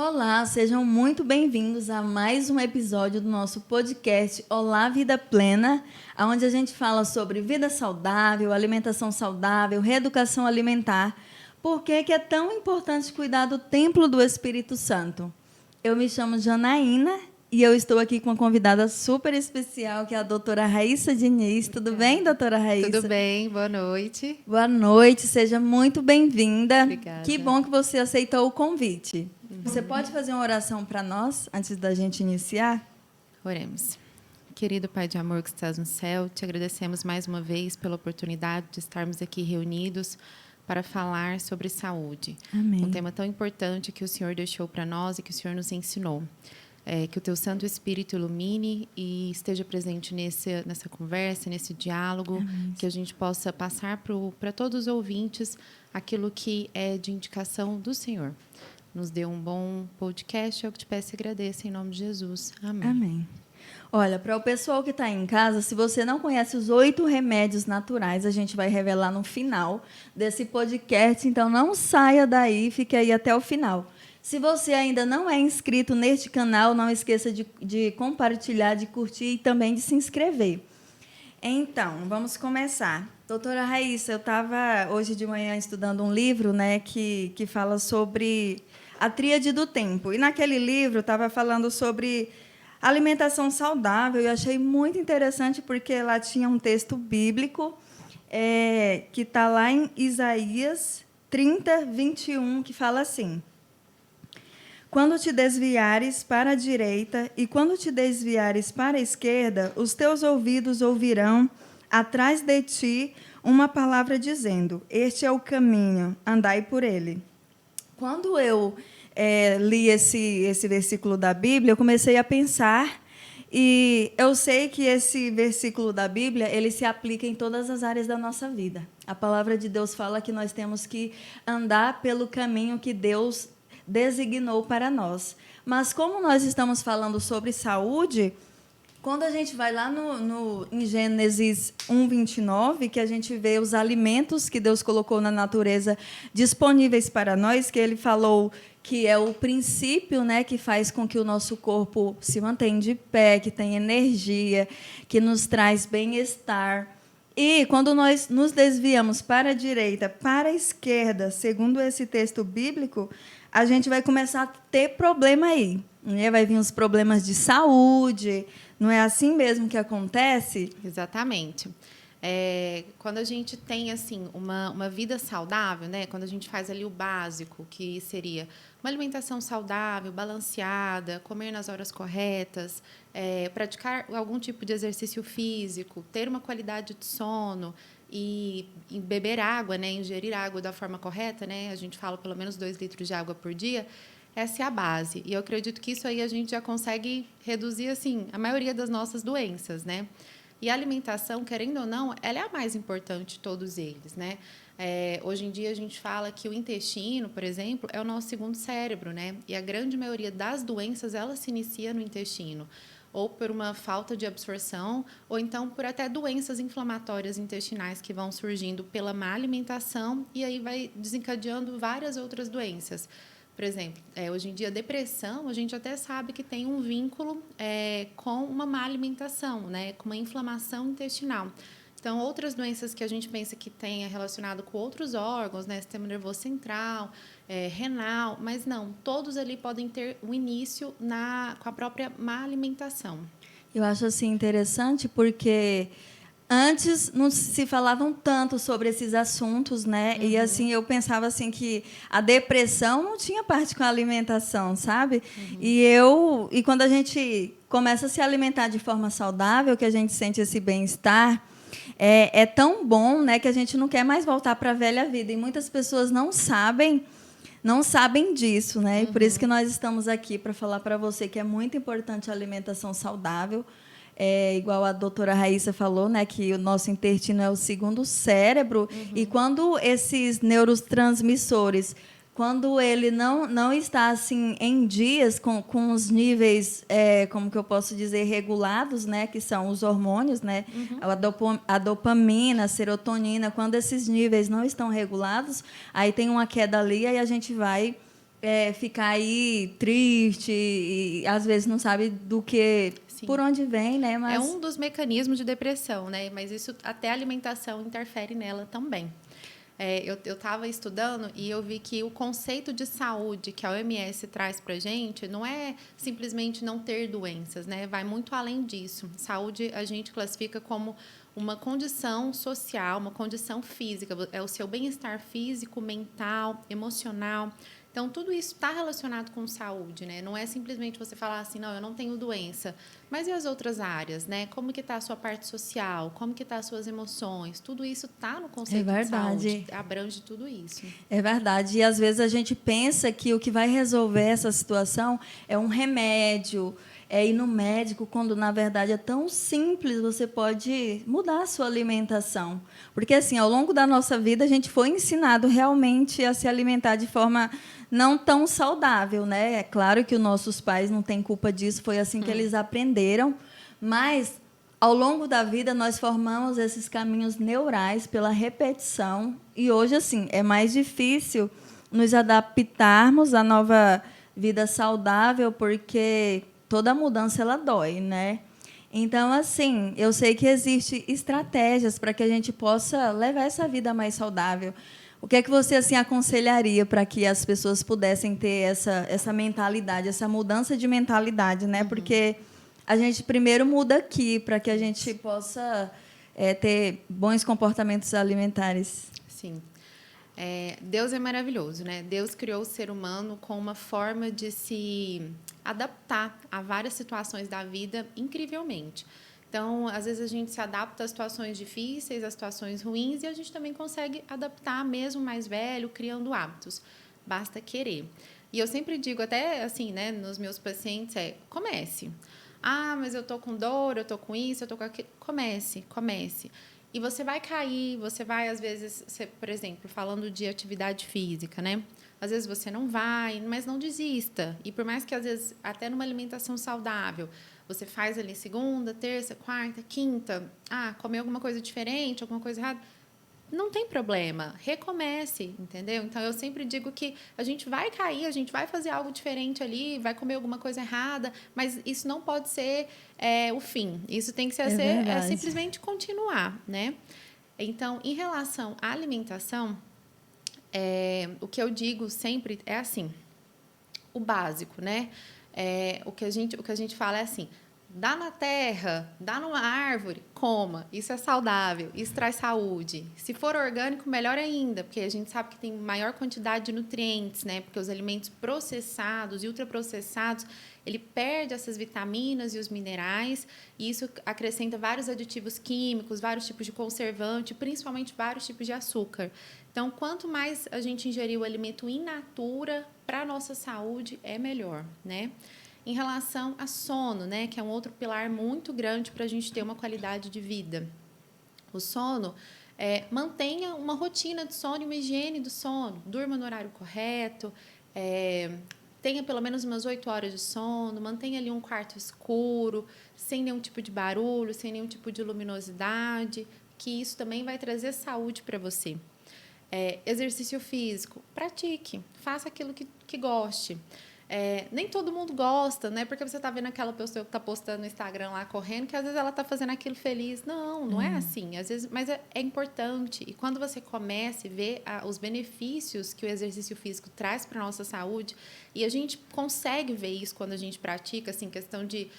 Olá, sejam muito bem-vindos a mais um episódio do nosso podcast Olá Vida Plena, onde a gente fala sobre vida saudável, alimentação saudável, reeducação alimentar. Por que é tão importante cuidar do templo do Espírito Santo? Eu me chamo Janaína e eu estou aqui com uma convidada super especial, que é a doutora Raíssa Diniz. Tudo bem, doutora Raíssa? Tudo bem, boa noite. Boa noite, seja muito bem-vinda. Obrigada. Que bom que você aceitou o convite. Você pode fazer uma oração para nós, antes da gente iniciar? Oremos. Querido Pai de amor que estás no céu, te agradecemos mais uma vez pela oportunidade de estarmos aqui reunidos para falar sobre saúde. Amém. Um tema tão importante que o Senhor deixou para nós e que o Senhor nos ensinou. Que o Teu Santo Espírito ilumine e esteja presente nessa conversa, nesse diálogo. Amém. Que a gente possa passar para todos os ouvintes aquilo que é de indicação do Senhor. Nos dê um bom podcast, eu te peço e agradeço em nome de Jesus. Amém. Amém. Olha, para o pessoal que está em casa, se você não conhece os 8 remédios naturais, a gente vai revelar no final desse podcast, então não saia daí, fique aí até o final. Se você ainda não é inscrito neste canal, não esqueça de compartilhar, de curtir e também de se inscrever. Então, vamos começar. Doutora Raíssa, eu estava hoje de manhã estudando um livro, né, que fala sobre a tríade do tempo. E naquele livro estava falando sobre alimentação saudável. E eu achei muito interessante porque lá tinha um texto bíblico que está lá em Isaías 30, 21, que fala assim: quando te desviares para a direita e quando te desviares para a esquerda, os teus ouvidos ouvirão atrás de ti uma palavra dizendo: este é o caminho, andai por ele. Quando eu li esse versículo da Bíblia, eu comecei a pensar, e eu sei que esse versículo da Bíblia ele se aplica em todas as áreas da nossa vida. A palavra de Deus fala que nós temos que andar pelo caminho que Deus designou para nós. Mas como nós estamos falando sobre saúde, quando a gente vai lá em Gênesis 1:29, que a gente vê os alimentos que Deus colocou na natureza disponíveis para nós, que ele falou que é o princípio, né, que faz com que o nosso corpo se mantenha de pé, que tem energia, que nos traz bem-estar. E quando nós nos desviamos para a direita, para a esquerda, segundo esse texto bíblico, a gente vai começar a ter problema aí, né? Vai vir os problemas de saúde. Não é assim mesmo que acontece? Exatamente. Quando a gente tem assim uma vida saudável, né? Quando a gente faz ali o básico, que seria uma alimentação saudável, balanceada, comer nas horas corretas, praticar algum tipo de exercício físico, ter uma qualidade de sono e beber água, né? Ingerir água da forma correta, né? A gente fala pelo menos 2 litros de água por dia. Essa é a base. E eu acredito que isso aí a gente já consegue reduzir assim a maioria das nossas doenças, né? E a alimentação, querendo ou não, ela é a mais importante de todos eles, né? Hoje em dia a gente fala que o intestino, por exemplo, é o nosso segundo cérebro, né? E a grande maioria das doenças, ela se inicia no intestino, ou por uma falta de absorção, ou então por até doenças inflamatórias intestinais que vão surgindo pela má alimentação e aí vai desencadeando várias outras doenças. Por exemplo, hoje em dia, a depressão, a gente até sabe que tem um vínculo com uma má alimentação, né? Com uma inflamação intestinal. Então, outras doenças que a gente pensa que tenha relacionado com outros órgãos, né? Sistema nervoso central, renal, mas não, todos ali podem ter um início com a própria má alimentação. Eu acho assim interessante porque antes não se falavam tanto sobre esses assuntos, né? Uhum. E assim eu pensava assim que a depressão não tinha parte com a alimentação, sabe? Uhum. E quando a gente começa a se alimentar de forma saudável, que a gente sente esse bem-estar, é tão bom, né, que a gente não quer mais voltar para a velha vida. E muitas pessoas não sabem disso, né? Uhum. E por isso que nós estamos aqui para falar para você que é muito importante a alimentação saudável. Igual a doutora Raíssa falou, né, que o nosso intestino é o segundo cérebro. Uhum. E quando esses neurotransmissores, quando ele não está assim em dias com os níveis, como que eu posso dizer, regulados, né, que são os hormônios, né, uhum. a dopamina, a serotonina, quando esses níveis não estão regulados, aí tem uma queda ali e a gente vai ficar aí triste e às vezes não sabe do que, Sim. por onde vem, né? É um dos mecanismos de depressão, né? Mas isso até a alimentação interfere nela também. Eu estava estudando e eu vi que o conceito de saúde que a OMS traz para a gente não é simplesmente não ter doenças, né? Vai muito além disso. Saúde a gente classifica como uma condição social, uma condição física. É o seu bem-estar físico, mental, emocional. Então, tudo isso está relacionado com saúde, né? Não é simplesmente você falar assim, não, eu não tenho doença. Mas e as outras áreas, né? Como que está a sua parte social? Como que está as suas emoções? Tudo isso está no conceito de saúde. Abrange tudo isso. É verdade. E, às vezes, a gente pensa que o que vai resolver essa situação é um remédio, é ir no médico, quando, na verdade, é tão simples, você pode mudar a sua alimentação. Porque, assim, ao longo da nossa vida, a gente foi ensinado realmente a se alimentar de forma não tão saudável, né? É claro que os nossos pais não têm culpa disso, foi assim que eles aprenderam, mas ao longo da vida nós formamos esses caminhos neurais pela repetição e hoje assim é mais difícil nos adaptarmos à nova vida saudável porque toda mudança ela dói, né? Então, assim, eu sei que existem estratégias para que a gente possa levar essa vida mais saudável. O que é que você assim aconselharia para que as pessoas pudessem ter essa mentalidade, essa mudança de mentalidade, né? Porque a gente primeiro muda aqui para que a gente possa ter bons comportamentos alimentares. Sim. Deus é maravilhoso, né? Deus criou o ser humano com uma forma de se adaptar a várias situações da vida incrivelmente. Então, às vezes a gente se adapta a situações difíceis, a situações ruins, e a gente também consegue adaptar, mesmo mais velho, criando hábitos. Basta querer. E eu sempre digo, até assim, né, nos meus pacientes, comece. Ah, mas eu tô com dor, eu tô com isso, eu tô com aquilo. Comece. E você vai cair, você vai, às vezes, por exemplo, falando de atividade física, né? Às vezes você não vai, mas não desista. E por mais que, às vezes, até numa alimentação saudável, você faz ali segunda, terça, quarta, quinta, comer alguma coisa diferente, alguma coisa errada, não tem problema, recomece, entendeu? Então, eu sempre digo que a gente vai cair, a gente vai fazer algo diferente ali, vai comer alguma coisa errada, mas isso não pode ser o fim. Isso tem que ser simplesmente continuar, né? Então, em relação à alimentação, o que eu digo sempre é assim, o básico, né? O que a gente fala é assim, dá na terra, dá numa árvore, coma. Isso é saudável, isso traz saúde. Se for orgânico, melhor ainda, porque a gente sabe que tem maior quantidade de nutrientes, né? Porque os alimentos processados e ultraprocessados, ele perde essas vitaminas e os minerais, e isso acrescenta vários aditivos químicos, vários tipos de conservante, principalmente vários tipos de açúcar. Então, quanto mais a gente ingerir o alimento in natura para a nossa saúde, é melhor, né? Em relação a sono, né, que é um outro pilar muito grande para a gente ter uma qualidade de vida. O sono, mantenha uma rotina de sono e uma higiene do sono. Durma no horário correto, tenha pelo menos umas 8 horas de sono, mantenha ali um quarto escuro, sem nenhum tipo de barulho, sem nenhum tipo de luminosidade, que isso também vai trazer saúde para você. Exercício físico, pratique, faça aquilo que goste. Nem todo mundo gosta, né? Porque você está vendo aquela pessoa que está postando no Instagram lá correndo, que às vezes ela está fazendo aquilo feliz. Não é assim. Às vezes, mas é importante. E quando você começa e vê os benefícios que o exercício físico traz para a nossa saúde, e a gente consegue ver isso quando a gente pratica, assim, questão de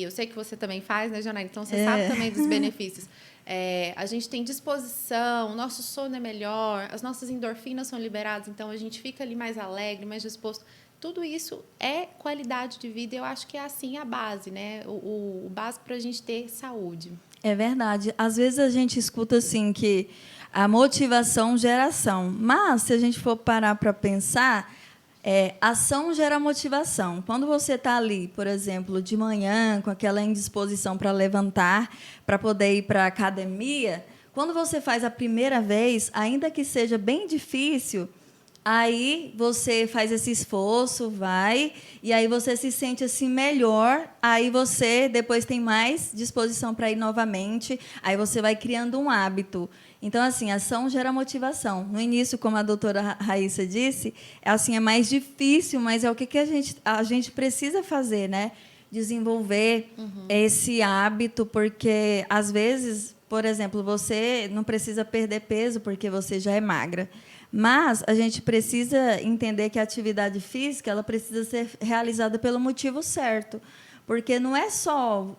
eu sei que você também faz, né, Janaína? Então, você sabe também dos benefícios. A gente tem disposição, o nosso sono é melhor, as nossas endorfinas são liberadas, então a gente fica ali mais alegre, mais disposto. Tudo isso é qualidade de vida, eu acho que é assim a base, né? O básico para a gente ter saúde. É verdade. Às vezes a gente escuta assim que a motivação gera ação, mas se a gente for parar para pensar, ação gera motivação. Quando você está ali, por exemplo, de manhã, com aquela indisposição para levantar, para poder ir para a academia, quando você faz a primeira vez, ainda que seja bem difícil, aí você faz esse esforço, vai, e aí você se sente assim melhor, aí você depois tem mais disposição para ir novamente, aí você vai criando um hábito. Então, assim, ação gera motivação. No início, como a doutora Raíssa disse, assim, é mais difícil, mas é o que a gente precisa fazer, né? Desenvolver esse hábito, porque, às vezes, por exemplo, você não precisa perder peso porque você já é magra. Mas a gente precisa entender que a atividade física ela precisa ser realizada pelo motivo certo. Porque não é só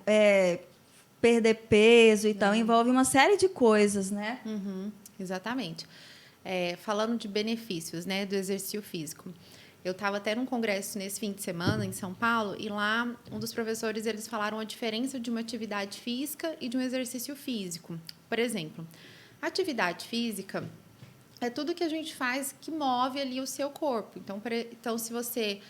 perder peso e tal, envolve uma série de coisas, né? Exatamente. Falando de benefícios, né, do exercício físico. Eu estava até num congresso nesse fim de semana em São Paulo e lá um dos professores eles falaram a diferença de uma atividade física e de um exercício físico. Por exemplo, atividade física é tudo que a gente faz que move ali o seu corpo. Então se você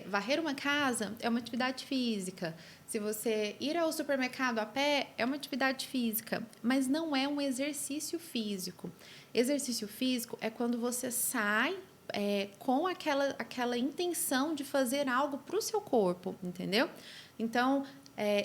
varrer uma casa, é uma atividade física. Se você ir ao supermercado a pé, é uma atividade física, mas não é um exercício físico. Exercício físico é quando você sai com aquela intenção de fazer algo para o seu corpo, entendeu? Então,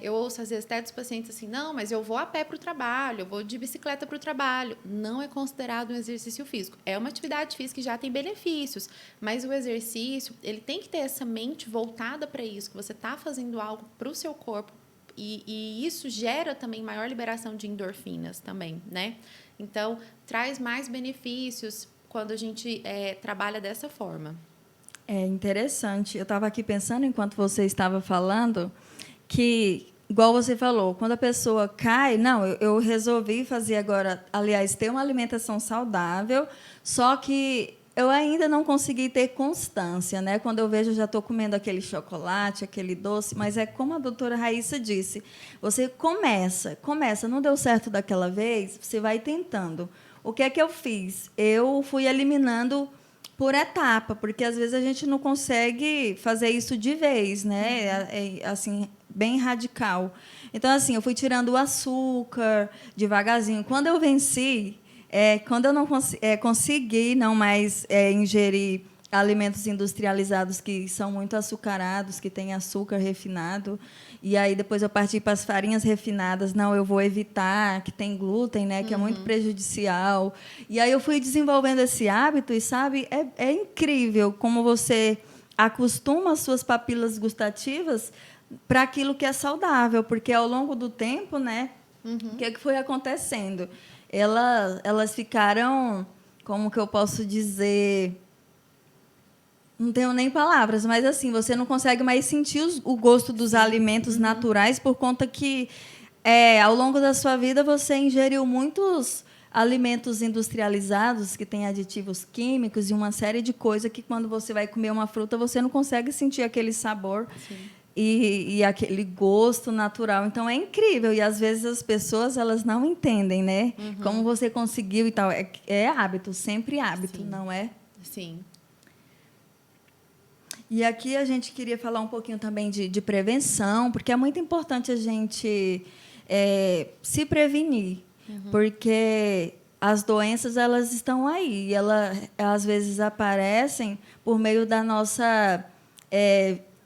eu ouço às vezes até dos pacientes assim, não, mas eu vou a pé para o trabalho, eu vou de bicicleta para o trabalho. Não é considerado um exercício físico. É uma atividade física que já tem benefícios, mas o exercício, ele tem que ter essa mente voltada para isso, que você está fazendo algo para o seu corpo e isso gera também maior liberação de endorfinas também, né? Então, traz mais benefícios quando a gente trabalha dessa forma. É interessante. Eu estava aqui pensando, enquanto você estava falando, que, igual você falou, quando a pessoa cai, não, eu resolvi fazer agora, aliás, ter uma alimentação saudável, só que eu ainda não consegui ter constância, né? Quando eu vejo, eu já estou comendo aquele chocolate, aquele doce, mas é como a doutora Raíssa disse, você começa, não deu certo daquela vez, você vai tentando. O que é que eu fiz? Eu fui eliminando por etapa, porque às vezes a gente não consegue fazer isso de vez, né? Assim, bem radical. Então, assim, eu fui tirando o açúcar devagarzinho. Quando eu venci, quando eu não consegui não mais ingerir alimentos industrializados que são muito açucarados, que têm açúcar refinado, e aí depois eu parti para as farinhas refinadas, não, eu vou evitar, que tem glúten, né, que é muito prejudicial. E aí eu fui desenvolvendo esse hábito e, sabe, é incrível como você acostuma as suas papilas gustativas para aquilo que é saudável, porque ao longo do tempo, né, o que foi acontecendo? Elas ficaram, como que eu posso dizer, não tenho nem palavras, mas assim, você não consegue mais sentir o gosto dos alimentos naturais por conta que, ao longo da sua vida, você ingeriu muitos alimentos industrializados que têm aditivos químicos e uma série de coisas que, quando você vai comer uma fruta, você não consegue sentir aquele sabor e aquele gosto natural. Então, é incrível. E, às vezes, as pessoas elas não entendem, né? Como você conseguiu e tal. É hábito, sempre hábito, não é? Sim. E aqui a gente queria falar um pouquinho também de prevenção, porque é muito importante a gente se prevenir, porque as doenças elas estão aí, elas às vezes aparecem por meio da nossa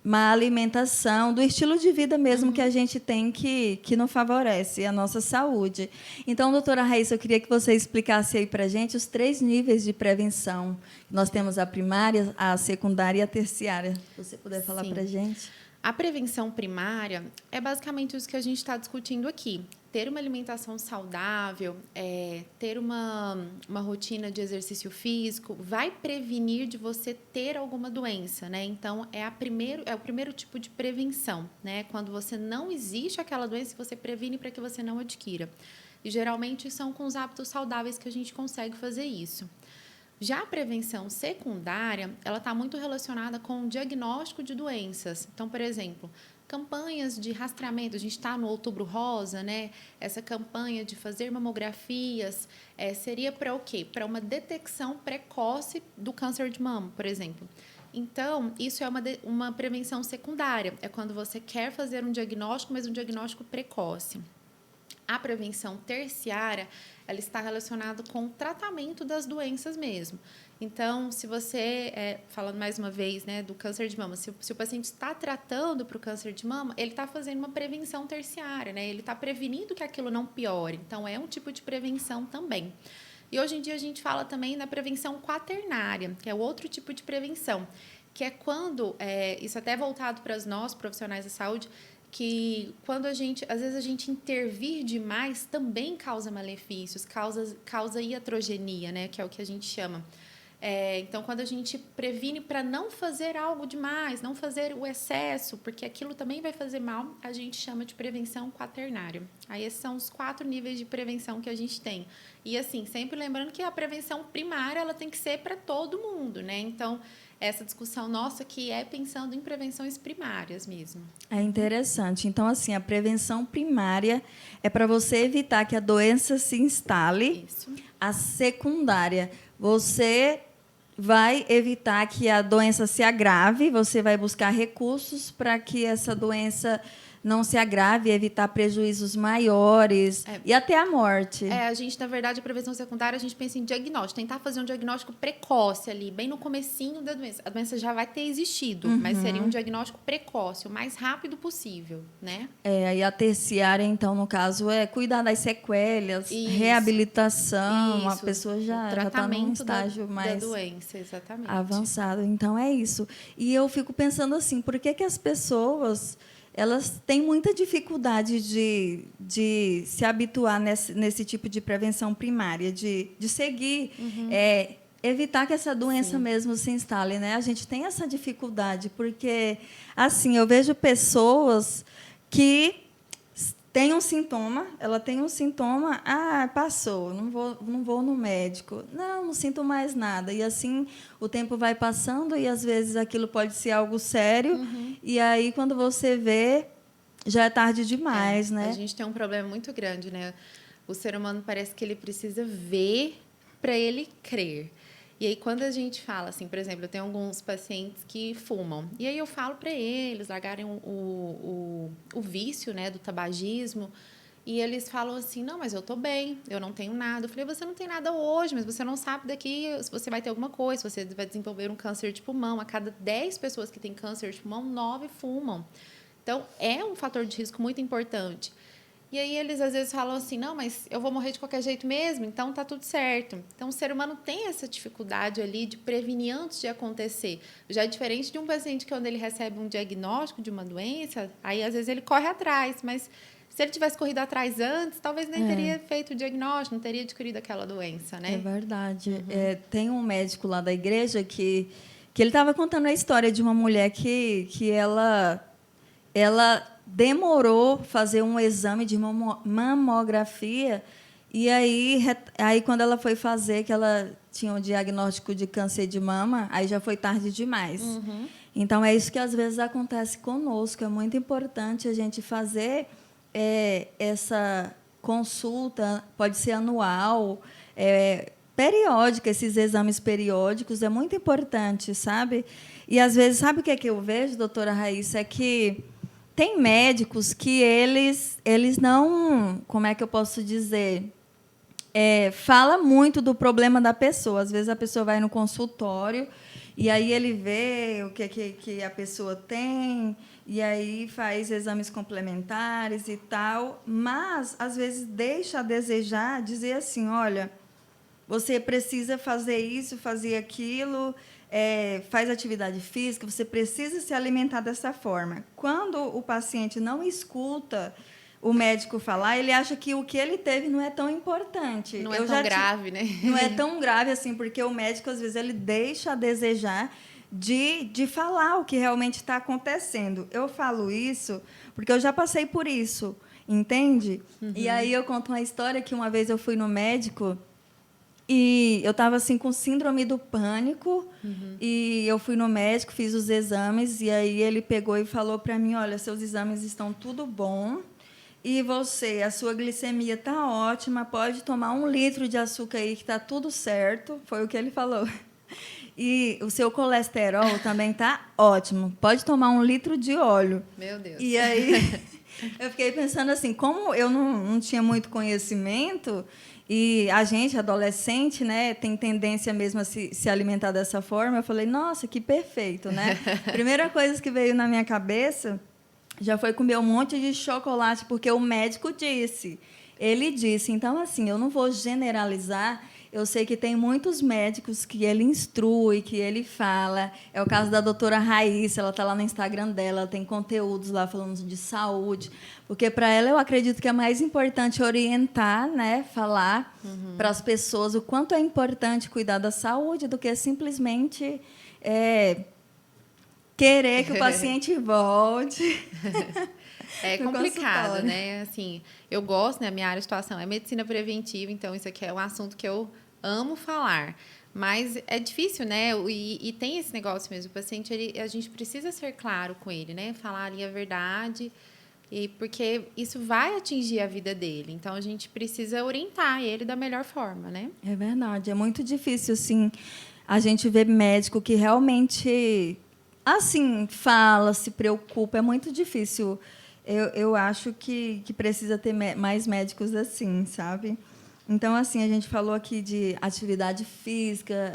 má alimentação, do estilo de vida mesmo que a gente tem que não favorece a nossa saúde. Então, doutora Raíssa, eu queria que você explicasse aí para a gente os 3 níveis de prevenção. Nós temos a primária, a secundária e a terciária. Se você puder falar para a gente. A prevenção primária é basicamente isso que a gente está discutindo aqui. Ter uma alimentação saudável, ter uma rotina de exercício físico, vai prevenir de você ter alguma doença, né? Então, é o primeiro tipo de prevenção, né? Quando você não existe aquela doença, você previne para que você não adquira. E, geralmente, são com os hábitos saudáveis que a gente consegue fazer isso. Já a prevenção secundária, ela está muito relacionada com o diagnóstico de doenças. Então, por exemplo, campanhas de rastreamento, a gente está no Outubro Rosa, né? Essa campanha de fazer mamografias seria para o quê? Para uma detecção precoce do câncer de mama, por exemplo. Então, isso é uma prevenção secundária, é quando você quer fazer um diagnóstico, mas um diagnóstico precoce. A prevenção terciária, ela está relacionada com o tratamento das doenças mesmo. Então, se você, falando mais uma vez, né, do câncer de mama, se o paciente está tratando para o câncer de mama, ele está fazendo uma prevenção terciária, né? Ele está prevenindo que aquilo não piore. Então, é um tipo de prevenção também. E hoje em dia a gente fala também na prevenção quaternária, que é outro tipo de prevenção, que é quando, isso até é voltado para nós, profissionais da saúde, que quando às vezes a gente intervir demais também causa malefícios, causa iatrogenia, né, que é o que a gente chama. Então, quando a gente previne para não fazer algo demais, não fazer o excesso, porque aquilo também vai fazer mal, a gente chama de prevenção quaternária. Aí, esses são os 4 níveis de prevenção que a gente tem. E, assim, sempre lembrando que a prevenção primária, ela tem que ser para todo mundo, né? Então, essa discussão nossa que é pensando em prevenções primárias mesmo. É interessante. Então, assim, a prevenção primária é para você evitar que a doença se instale. Isso. A secundária, você vai evitar que a doença se agrave, você vai buscar recursos para que essa doença não se agrave, evitar prejuízos maiores e até a morte. A gente, na verdade, a prevenção secundária, a gente pensa em diagnóstico, tentar fazer um diagnóstico precoce ali, bem no comecinho da doença. A doença já vai ter existido, mas seria um diagnóstico precoce, o mais rápido possível, né? E a terciária, então, no caso, é cuidar das sequelas, Isso. reabilitação, a Isso. pessoa já está num estágio mais da doença, exatamente. avançado. Então, é isso. E eu fico pensando assim, por que as pessoas elas têm muita dificuldade de se habituar nesse tipo de prevenção primária, de seguir, evitar que essa doença mesmo se instale, né? A gente tem essa dificuldade, porque, assim, eu vejo pessoas que têm um sintoma, ela tem um sintoma, passou, não vou no médico, não sinto mais nada. E assim o tempo vai passando e às vezes aquilo pode ser algo sério, e aí quando você vê, já é tarde demais, né? A gente tem um problema muito grande, né? O ser humano parece que ele precisa ver para ele crer. E aí, quando a gente fala, assim, por exemplo, eu tenho alguns pacientes que fumam. E aí eu falo para eles largarem o vício, né, do tabagismo. E eles falam assim, não, mas eu estou bem, eu não tenho nada. Eu falei, você não tem nada hoje, mas você não sabe daqui se você vai ter alguma coisa, se você vai desenvolver um câncer de pulmão. A cada 10 pessoas que têm câncer de pulmão, 9 fumam. Então, é um fator de risco muito importante. E aí eles, às vezes, falam assim, não, mas eu vou morrer de qualquer jeito mesmo, então tá tudo certo. Então, o ser humano tem essa dificuldade ali de prevenir antes de acontecer. Já é diferente de um paciente que, quando ele recebe um diagnóstico de uma doença, aí, às vezes, ele corre atrás, mas se ele tivesse corrido atrás antes, talvez nem teria feito o diagnóstico, não teria adquirido aquela doença, né? É verdade. Tem um médico lá da igreja que ele estava contando a história de uma mulher que ela demorou fazer um exame de mamografia e aí quando ela foi fazer, que ela tinha um diagnóstico de câncer de mama, aí já foi tarde demais. Então, é isso que às vezes acontece conosco. É muito importante a gente fazer essa consulta, pode ser anual, periódica, esses exames periódicos, é muito importante, sabe? E, às vezes, sabe o que é que eu vejo, doutora Raíssa? É que tem médicos que eles não, como é que eu posso dizer, fala muito do problema da pessoa. Às vezes a pessoa vai no consultório e aí ele vê o que a pessoa tem e aí faz exames complementares e tal, mas às vezes deixa a desejar, dizer assim, olha, você precisa fazer isso, fazer aquilo, faz atividade física, você precisa se alimentar dessa forma. Quando o paciente não escuta o médico falar, ele acha que o que ele teve não é tão importante. Não é tão grave, né? Não é tão grave assim, porque o médico, às vezes, ele deixa a desejar de falar o que realmente está acontecendo. Eu falo isso porque eu já passei por isso, entende? E aí eu conto uma história que uma vez eu fui no médico e eu estava assim com síndrome do pânico e eu fui no médico, fiz os exames e aí ele pegou e falou para mim, olha, seus exames estão tudo bom e a sua glicemia está ótima, pode tomar 1 litro de açúcar aí que está tudo certo, foi o que ele falou. E o seu colesterol também está ótimo, pode tomar 1 litro de óleo. Meu Deus. E aí eu fiquei pensando assim, como eu não tinha muito conhecimento, E a gente, adolescente, né, tem tendência mesmo a se alimentar dessa forma. Eu falei, nossa, que perfeito, né? Primeira coisa que veio na minha cabeça já foi comer um monte de chocolate, porque o médico disse. Ele disse, então, assim, eu não vou generalizar. Eu sei que tem muitos médicos que ele instrui, que ele fala. É o caso da doutora Raíssa, ela está lá no Instagram dela, ela tem conteúdos lá falando de saúde. Porque, para ela, eu acredito que é mais importante orientar, né, falar para as pessoas o quanto é importante cuidar da saúde do que simplesmente querer que o paciente volte. É complicado, né? Assim, eu gosto, né? A minha área de atuação é medicina preventiva, então isso aqui é um assunto que eu amo falar. Mas é difícil, né? E tem esse negócio mesmo. O paciente, a gente precisa ser claro com ele, né? Falar ali a verdade, porque isso vai atingir a vida dele. Então, a gente precisa orientar ele da melhor forma, né? É verdade. É muito difícil, assim, a gente ver médico que realmente, assim, fala, se preocupa. É muito difícil. Eu acho que precisa ter mais médicos assim, sabe? Então, assim, a gente falou aqui de atividade física,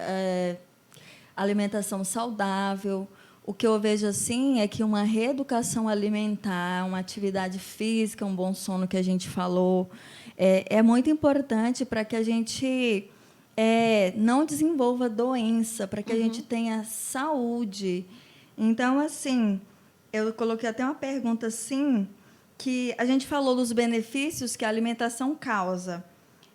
alimentação saudável. O que eu vejo assim é que uma reeducação alimentar, uma atividade física, um bom sono que a gente falou, é muito importante para que a gente não desenvolva doença, para que a gente tenha saúde. Então, assim, eu coloquei até uma pergunta assim, que a gente falou dos benefícios que a alimentação causa.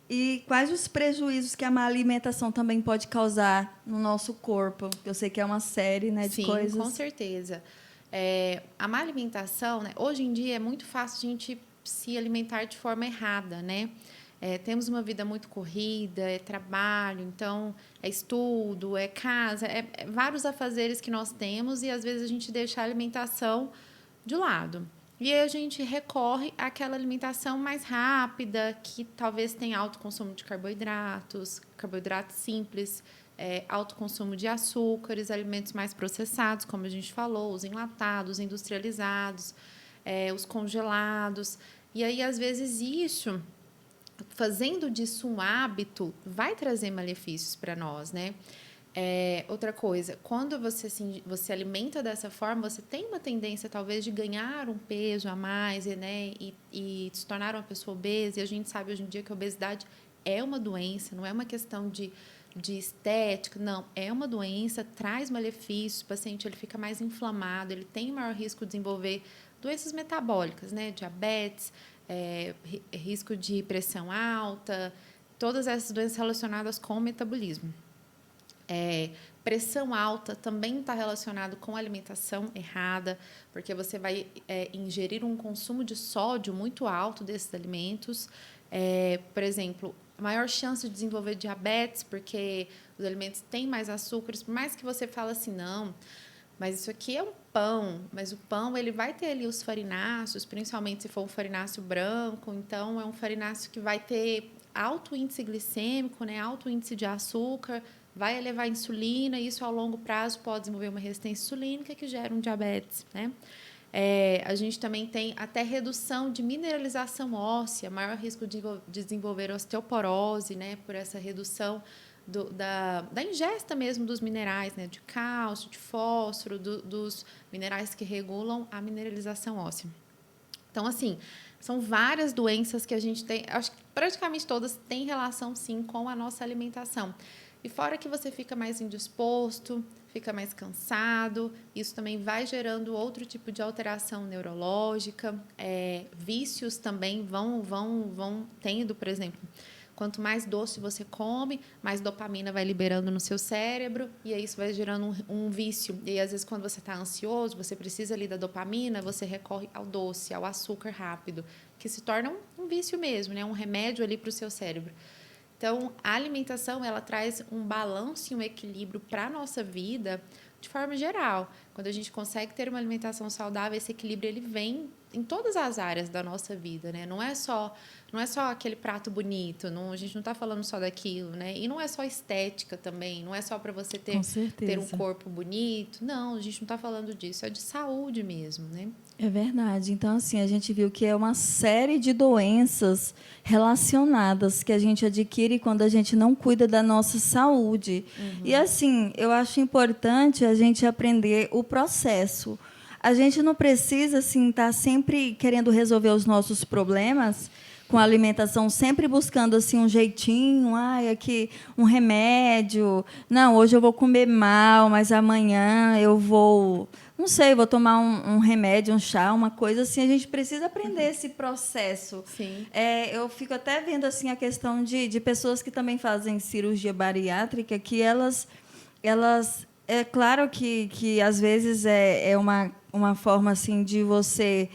E quais os prejuízos que a má alimentação também pode causar no nosso corpo? Eu sei que é uma série, né, de Sim, coisas. com certeza. A má alimentação, né, hoje em dia é muito fácil a gente se alimentar de forma errada, né? Temos uma vida muito corrida, é trabalho, então é estudo, é casa, é vários afazeres que nós temos e às vezes a gente deixa a alimentação de lado. E aí a gente recorre àquela alimentação mais rápida, que talvez tenha alto consumo de carboidratos, carboidratos simples, alto consumo de açúcares, alimentos mais processados, como a gente falou, os enlatados, industrializados, os congelados. E aí, às vezes, isso, fazendo disso um hábito, vai trazer malefícios para nós, né? Outra coisa, quando você alimenta dessa forma, você tem uma tendência, talvez, de ganhar um peso a mais, né? E se tornar uma pessoa obesa. E a gente sabe hoje em dia que a obesidade é uma doença, não é uma questão de estética, não. É uma doença, traz malefícios, o paciente ele fica mais inflamado, ele tem maior risco de desenvolver doenças metabólicas, né? Diabetes, risco de pressão alta, todas essas doenças relacionadas com o metabolismo. Pressão alta também está relacionado com alimentação errada, porque você vai ingerir um consumo de sódio muito alto desses alimentos. Por exemplo, a maior chance de desenvolver diabetes, porque os alimentos têm mais açúcares, por mais que você fale assim, não, mas isso aqui é um pão, mas o pão ele vai ter ali os farináceos, principalmente se for um farináceo branco, então é um farináceo que vai ter alto índice glicêmico, né, alto índice de açúcar, vai elevar a insulina, e isso ao longo prazo pode desenvolver uma resistência insulínica que gera um diabetes, né? A gente também tem até redução de mineralização óssea, maior risco de desenvolver osteoporose, né, por essa redução da ingesta mesmo dos minerais, né, de cálcio, de fósforo, dos minerais que regulam a mineralização óssea. Então, assim, são várias doenças que a gente tem, acho que praticamente todas têm relação, sim, com a nossa alimentação. E fora que você fica mais indisposto, fica mais cansado, isso também vai gerando outro tipo de alteração neurológica, vícios também vão tendo, por exemplo, quanto mais doce você come, mais dopamina vai liberando no seu cérebro, e aí isso vai gerando um vício. E aí, às vezes, quando você está ansioso, você precisa ali da dopamina, você recorre ao doce, ao açúcar rápido, que se torna um vício mesmo, né? Um remédio ali para o seu cérebro. Então, a alimentação, ela traz um balanço e um equilíbrio para a nossa vida de forma geral. Quando a gente consegue ter uma alimentação saudável, esse equilíbrio ele vem em todas as áreas da nossa vida, né? Não é só aquele prato bonito, não, a gente não está falando só daquilo, né? E não é só estética também, não é só para você Com ter um certeza. corpo bonito, não, a gente não está falando disso, é de saúde mesmo, né? É verdade. Então, assim, a gente viu que é uma série de doenças relacionadas que a gente adquire quando a gente não cuida da nossa saúde. E, assim, eu acho importante a gente aprender o processo. A gente não precisa, assim, estar sempre querendo resolver os nossos problemas com a alimentação, sempre buscando assim um jeitinho, aqui um remédio. Não, hoje eu vou comer mal, mas amanhã eu vou, não sei, vou tomar um remédio, um chá, uma coisa assim. A gente precisa aprender esse processo. Sim. Eu fico até vendo assim a questão de pessoas que também fazem cirurgia bariátrica, que elas é claro que às vezes é uma forma assim de você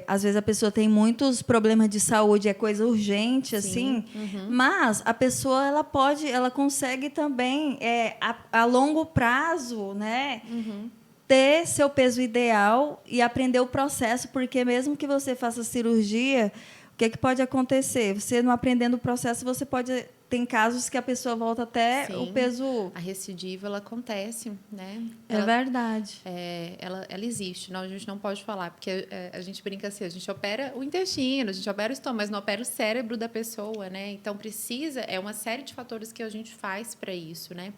às vezes a pessoa tem muitos problemas de saúde, é coisa urgente, assim, mas a pessoa ela consegue também, a longo prazo, né, ter seu peso ideal e aprender o processo, porque mesmo que você faça cirurgia, o que pode acontecer? Você não aprendendo o processo, você pode... Tem casos que a pessoa volta até o peso... A recidiva, ela acontece, né? É verdade. Ela existe, não, a gente não pode falar, porque a gente brinca assim, a gente opera o intestino, a gente opera o estômago, mas não opera o cérebro da pessoa, né? Então, é uma série de fatores que a gente faz para isso, né?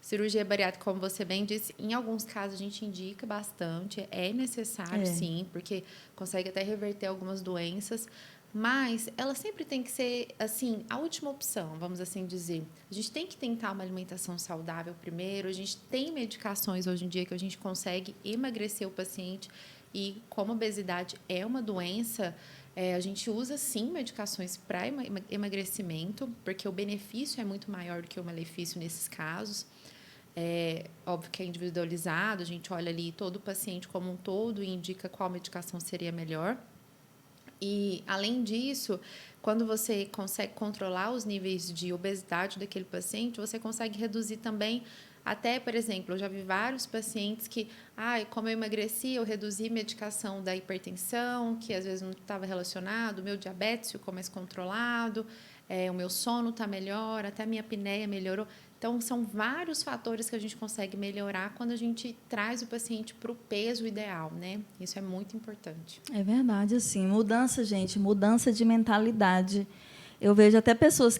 Cirurgia bariátrica, como você bem disse, em alguns casos a gente indica bastante, é necessário, sim, porque consegue até reverter algumas doenças, mas ela sempre tem que ser, assim, a última opção, vamos assim dizer. A gente tem que tentar uma alimentação saudável primeiro, a gente tem medicações hoje em dia que a gente consegue emagrecer o paciente e como a obesidade é uma doença, a gente usa, sim, medicações para emagrecimento, porque o benefício é muito maior do que o malefício nesses casos. Óbvio que é individualizado, a gente olha ali todo o paciente como um todo e indica qual medicação seria melhor. E, além disso, quando você consegue controlar os níveis de obesidade daquele paciente, você consegue reduzir também, até, por exemplo, eu já vi vários pacientes que, como eu emagreci, eu reduzi medicação da hipertensão, que às vezes não estava relacionado, o meu diabetes ficou mais controlado, o meu sono está melhor, até a minha apneia melhorou. Então, são vários fatores que a gente consegue melhorar quando a gente traz o paciente para o peso ideal, né? Isso é muito importante. É verdade, assim, mudança, gente, mudança de mentalidade. Eu vejo até pessoas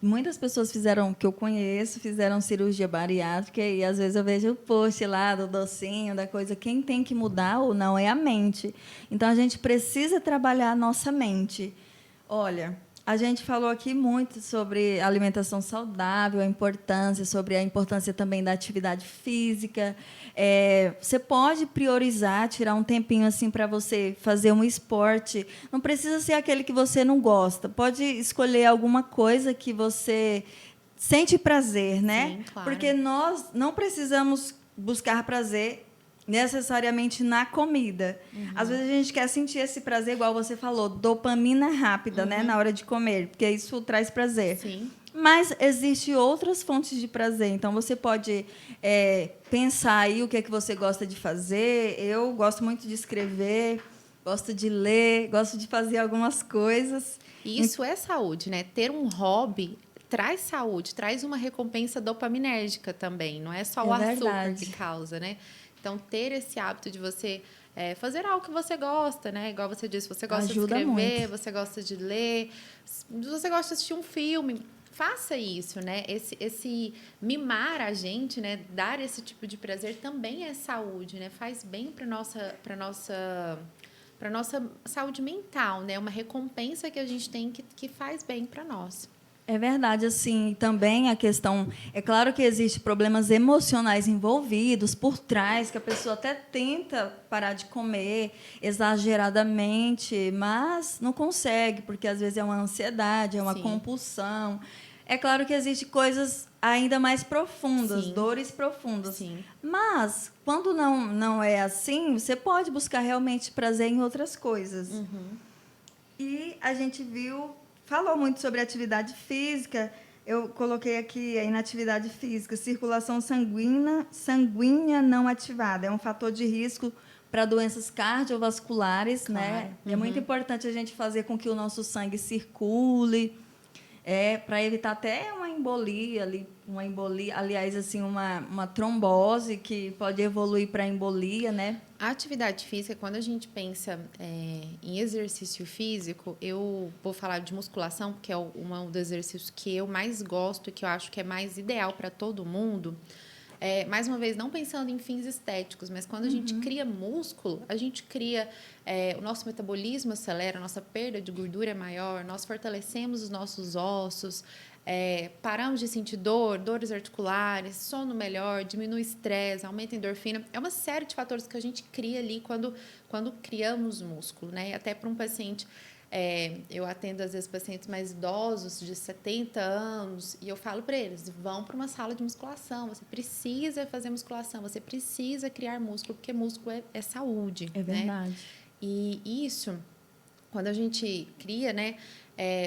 muitas pessoas que eu conheço, fizeram cirurgia bariátrica e às vezes eu vejo o post lá do docinho, da coisa. Quem tem que mudar ou não é a mente. Então, a gente precisa trabalhar a nossa mente. Olha, a gente falou aqui muito sobre alimentação saudável, sobre a importância também da atividade física. Você pode priorizar, tirar um tempinho assim para você fazer um esporte. Não precisa ser aquele que você não gosta. Pode escolher alguma coisa que você sente prazer, né? Sim, claro. Porque nós não precisamos buscar prazer necessariamente na comida. Às vezes a gente quer sentir esse prazer, igual você falou, dopamina rápida, né, na hora de comer, porque isso traz prazer. Sim. Mas existem outras fontes de prazer. Então, você pode pensar aí o que é que você gosta de fazer. Eu gosto muito de escrever, gosto de ler, gosto de fazer algumas coisas. E isso é saúde, né? Ter um hobby traz saúde, traz uma recompensa dopaminérgica também. Não é só o açúcar que causa, né? Então, ter esse hábito de você fazer algo que você gosta, né? Igual você disse, você gosta de escrever, muito. Você gosta de ler, você gosta de assistir um filme, faça isso, né? Esse mimar a gente, né? Dar esse tipo de prazer também é saúde, né? Faz bem para nossa saúde mental, né? Uma recompensa que a gente tem que faz bem para nós. É verdade, assim, também a questão... É claro que existem problemas emocionais envolvidos por trás, que a pessoa até tenta parar de comer exageradamente, mas não consegue, porque às vezes é uma ansiedade, é uma compulsão. É claro que existem coisas ainda mais profundas, dores profundas. Sim. Mas, quando não é assim, você pode buscar realmente prazer em outras coisas. E a gente falou muito sobre atividade física. Eu coloquei aqui a inatividade física, circulação sanguínea não ativada. É um fator de risco para doenças cardiovasculares, Claro. né? É muito importante a gente fazer com que o nosso sangue circule, para evitar até uma embolia, aliás, assim, uma trombose que pode evoluir para embolia, né? A atividade física, quando a gente pensa em exercício físico, eu vou falar de musculação, porque é um dos exercícios que eu mais gosto e que eu acho que é mais ideal para todo mundo. Mais uma vez, não pensando em fins estéticos, mas quando a gente cria músculo, a gente cria... o nosso metabolismo acelera, a nossa perda de gordura é maior, nós fortalecemos os nossos ossos, paramos de sentir dores articulares, sono melhor, diminui o estresse, aumenta a endorfina. É uma série de fatores que a gente cria ali quando criamos músculo, né? E até para um paciente... eu atendo, às vezes, pacientes mais idosos, de 70 anos, e eu falo para eles, vão para uma sala de musculação, você precisa fazer musculação, você precisa criar músculo, porque músculo é saúde. É verdade. Né? E isso, quando a gente cria, né,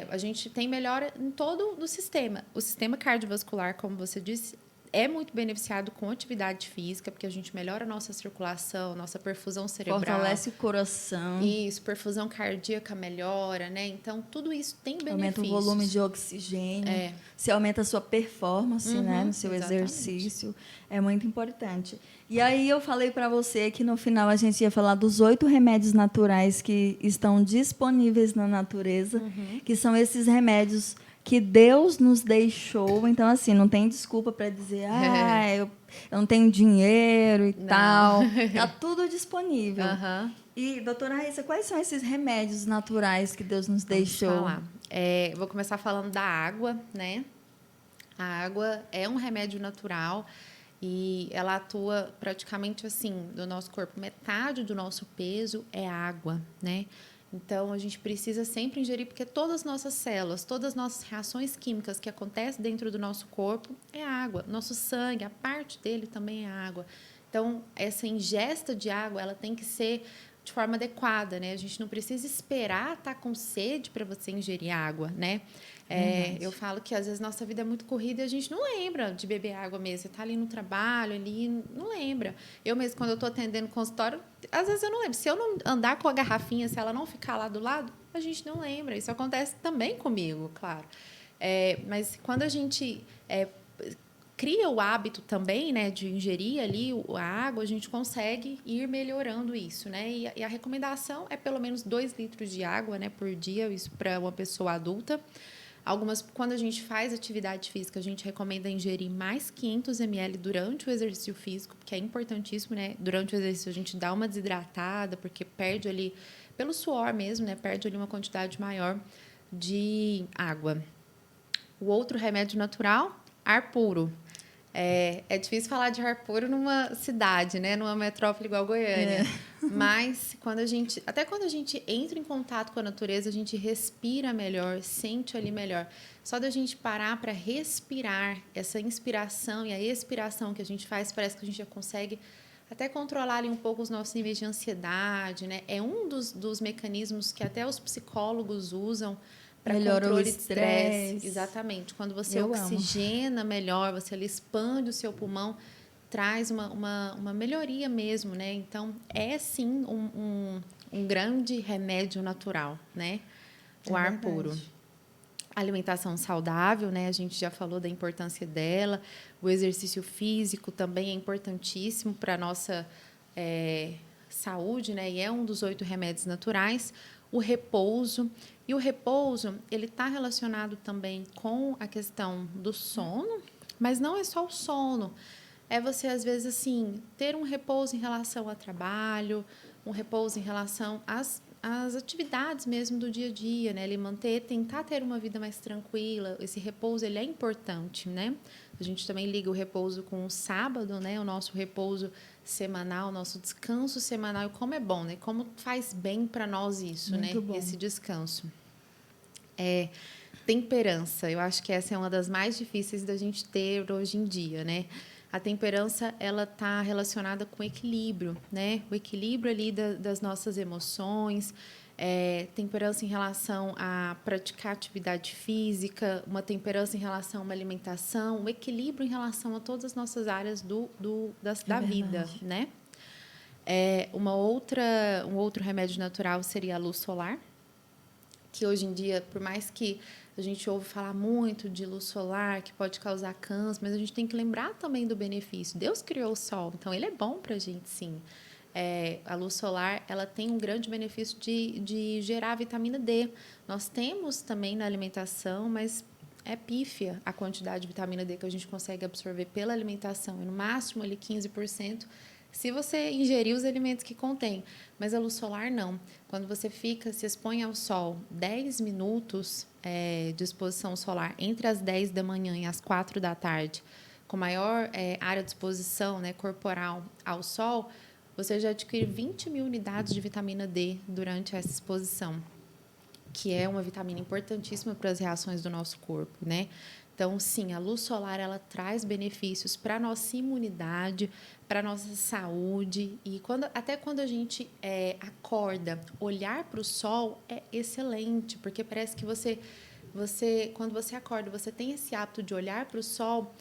a gente tem melhora em todo o sistema. O sistema cardiovascular, como você disse, é muito beneficiado com atividade física, porque a gente melhora a nossa circulação, nossa perfusão cerebral. Fortalece o coração. Isso, perfusão cardíaca melhora, né? Então, tudo isso tem benefícios. Aumenta o volume de oxigênio. Se aumenta a sua performance, né, no seu exercício. É muito importante. E aí eu falei para você que no final a gente ia falar dos 8 remédios naturais que estão disponíveis na natureza, que são esses remédios que Deus nos deixou. Então, assim, não tem desculpa para dizer, eu não tenho dinheiro e tal. Está tudo disponível. E, doutora Raíssa, quais são esses remédios naturais que Deus nos deixou? Vamos falar. Vou começar falando da água, né? A água é um remédio natural e ela atua praticamente assim, do nosso corpo. Metade do nosso peso é água, né? Então, a gente precisa sempre ingerir, porque todas as nossas células, todas as nossas reações químicas que acontecem dentro do nosso corpo é água. Nosso sangue, a parte dele também é água. Então, essa ingesta de água, ela tem que ser de forma adequada, né? A gente não precisa esperar estar com sede para você ingerir água, né? Eu falo que às vezes nossa vida é muito corrida e a gente não lembra de beber água mesmo. Você está ali no trabalho, não lembra. Eu mesmo, quando eu estou atendendo consultório, às vezes eu não lembro. Se eu não andar com a garrafinha, se ela não ficar lá do lado, a gente não lembra. Isso acontece também comigo, claro. Mas quando a gente cria o hábito também, né, de ingerir ali a água, a gente consegue ir melhorando isso, né? E a recomendação é pelo menos 2 litros de água, né, por dia, isso para uma pessoa adulta. Quando a gente faz atividade física, a gente recomenda ingerir mais 500 ml durante o exercício físico, porque é importantíssimo, né? Durante o exercício a gente dá uma desidratada, porque perde ali, pelo suor mesmo, né? Perde ali uma quantidade maior de água. O outro remédio natural, ar puro. É difícil falar de ar puro numa cidade, né? Numa metrópole igual Goiânia. Mas até quando a gente entra em contato com a natureza, a gente respira melhor, sente ali melhor. Só da gente parar para respirar, essa inspiração e a expiração que a gente faz, parece que a gente já consegue até controlar ali um pouco os nossos níveis de ansiedade, né? É um dos mecanismos que até os psicólogos usam para controle de estresse. Exatamente. Quando você oxigena melhor, você ali expande o seu pulmão, traz uma melhoria mesmo, né? Então, é sim um grande remédio natural, né? O ar puro. Alimentação saudável, né? A gente já falou da importância dela. O exercício físico também é importantíssimo para a nossa saúde, né? E é um dos 8 remédios naturais. O repouso. E o repouso, ele está relacionado também com a questão do sono, mas não é só o sono. É você, às vezes, assim, ter um repouso em relação ao trabalho, um repouso em relação às atividades mesmo do dia a dia, né? Ele tentar ter uma vida mais tranquila. Esse repouso, ele é importante, né? A gente também liga o repouso com o sábado, né? O nosso repouso semanal, o nosso descanso semanal. E como é bom, né? Como faz bem para nós isso, muito, né? Bom. Esse descanso. Temperança. Eu acho que essa é uma das mais difíceis da gente ter hoje em dia, né? A temperança, ela está relacionada com o equilíbrio, né? O equilíbrio ali das nossas emoções, temperança em relação a praticar atividade física, uma temperança em relação a uma alimentação, um equilíbrio em relação a todas as nossas áreas da vida, né? Um outro remédio natural seria a luz solar, que hoje em dia, por mais que a gente ouve falar muito de luz solar, que pode causar câncer, mas a gente tem que lembrar também do benefício. Deus criou o sol, então ele é bom para a gente, sim. A luz solar, ela tem um grande benefício de gerar vitamina D. Nós temos também na alimentação, mas é pífia a quantidade de vitamina D que a gente consegue absorver pela alimentação, e no máximo ali 15%, se você ingerir os alimentos que contém. Mas a luz solar não. Quando você se expõe ao sol 10 minutos de exposição solar, entre as 10 da manhã e as 4 da tarde, com maior área de exposição, né, corporal ao sol, você já adquire 20 mil unidades de vitamina D durante essa exposição, que é uma vitamina importantíssima para as reações do nosso corpo, né? Então, sim, a luz solar, ela traz benefícios para a nossa imunidade, para a nossa saúde. E até quando a gente acorda, olhar para o sol é excelente, porque parece que quando você acorda, você tem esse hábito de olhar para o sol,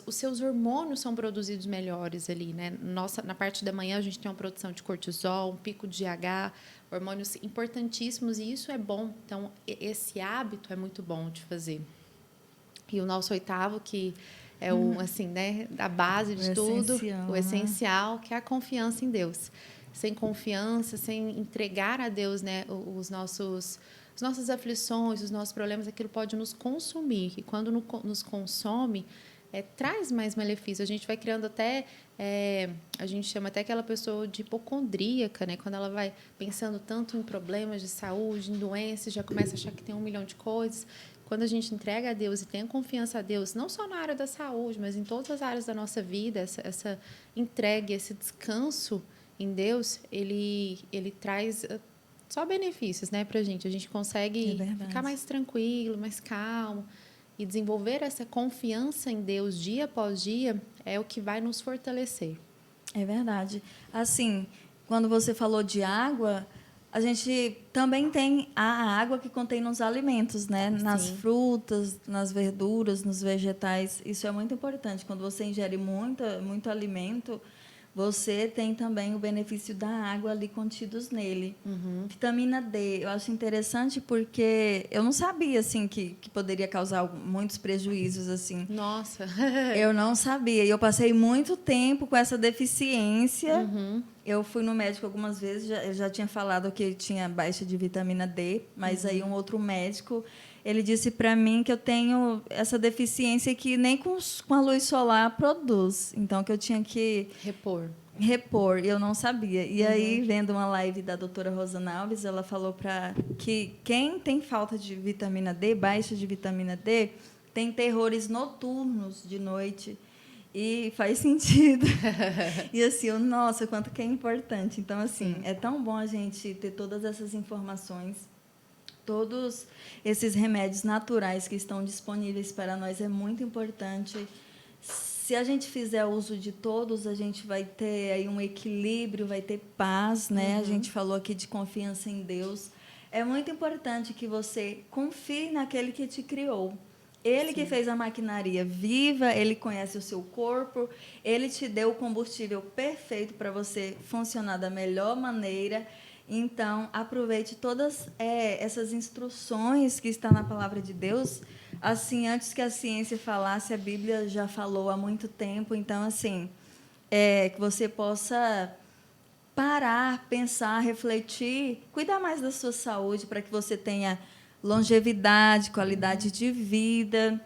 os seus hormônios são produzidos melhores ali, né? Na parte da manhã, a gente tem uma produção de cortisol, um pico de GH, hormônios importantíssimos, e isso é bom. Então, esse hábito é muito bom de fazer. E o nosso oitavo, que é assim, né, a base de tudo, o essencial, que é a confiança em Deus. Sem confiança, sem entregar a Deus, né, as nossas aflições, os nossos problemas, aquilo pode nos consumir. E quando nos consome, traz mais malefício. A gente vai criando até, a gente chama até aquela pessoa de hipocondríaca, né? Quando ela vai pensando tanto em problemas de saúde, em doenças, já começa a achar que tem 1 milhão de coisas. Quando a gente entrega a Deus e tem a confiança a Deus, não só na área da saúde, mas em todas as áreas da nossa vida, essa entrega, esse descanso em Deus, ele traz só benefícios, né, para a gente. A gente consegue ficar mais tranquilo, mais calmo, e desenvolver essa confiança em Deus dia após dia é o que vai nos fortalecer. É verdade. Assim, quando você falou de água, a gente também tem a água que contém nos alimentos, né? Nas frutas, nas verduras, nos vegetais. Isso é muito importante. Quando você ingere muito alimento, você tem também o benefício da água ali contidos nele. Vitamina D, eu acho interessante porque eu não sabia assim que poderia causar muitos prejuízos assim. Nossa. Eu não sabia. E eu passei muito tempo com essa deficiência. Eu fui no médico algumas vezes, eu já tinha falado que tinha baixa de vitamina D, mas aí um outro médico, ele disse para mim que eu tenho essa deficiência que nem com a luz solar produz. Então, que eu tinha que repor, e eu não sabia. E aí, vendo uma live da doutora Rosana Alves, ela falou que quem tem falta de vitamina D, baixa de vitamina D, tem terrores noturnos de noite. E faz sentido. E assim, nossa, quanto que é importante. Então, assim, é tão bom a gente ter todas essas informações, todos esses remédios naturais que estão disponíveis para nós, é muito importante. Se a gente fizer uso de todos, a gente vai ter aí um equilíbrio, vai ter paz, né? A gente falou aqui de confiança em Deus. É muito importante que você confie naquele que te criou. Ele que fez a maquinaria viva, ele conhece o seu corpo, ele te deu o combustível perfeito para você funcionar da melhor maneira. Então, aproveite todas essas instruções que estão na palavra de Deus. Assim, antes que a ciência falasse, a Bíblia já falou há muito tempo. Então, assim, que você possa parar, pensar, refletir, cuidar mais da sua saúde para que você tenha longevidade, qualidade de vida.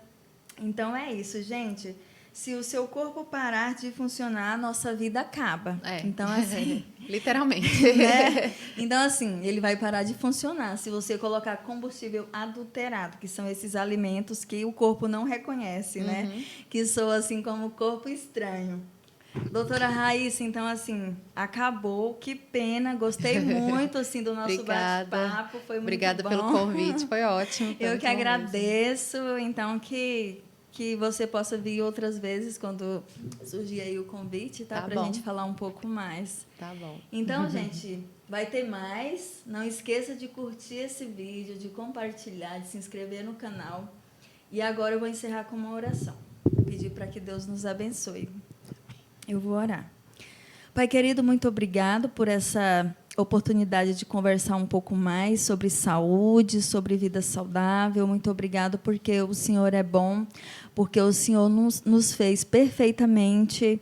Então, é isso, gente. Se o seu corpo parar de funcionar, a nossa vida acaba. Então, assim... Literalmente. Né? Então, assim, ele vai parar de funcionar se você colocar combustível adulterado, que são esses alimentos que o corpo não reconhece, né? Que soam assim como corpo estranho. Doutora Raíssa, então, assim, acabou. Que pena. Gostei muito, assim, do nosso bate-papo. Foi muito Obrigada bom. pelo convite. Foi ótimo. Eu que agradeço. Então, que você possa vir outras vezes quando surgir aí o convite, tá? Pra gente falar um pouco mais. Tá bom. Então, gente, vai ter mais. Não esqueça de curtir esse vídeo, de compartilhar, de se inscrever no canal. E agora eu vou encerrar com uma oração. Pedir para que Deus nos abençoe. Eu vou orar. Pai querido, muito obrigado por essa oportunidade de conversar um pouco mais sobre saúde, sobre vida saudável. Muito obrigado porque o Senhor é bom, porque o Senhor nos fez perfeitamente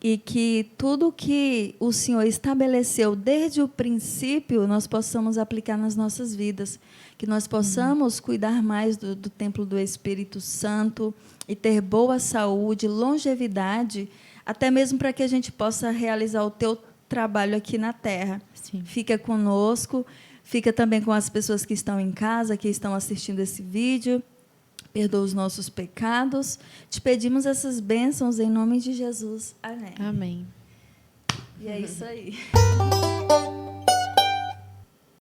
e que tudo que o Senhor estabeleceu desde o princípio nós possamos aplicar nas nossas vidas, que nós possamos cuidar mais do templo do Espírito Santo e ter boa saúde, longevidade, até mesmo para que a gente possa realizar o teu trabalho aqui na terra. Sim. Fica conosco, fica também com as pessoas que estão em casa, que estão assistindo esse vídeo. Perdoa os nossos pecados. Te pedimos essas bênçãos em nome de Jesus. Amém. Amém. E é isso aí.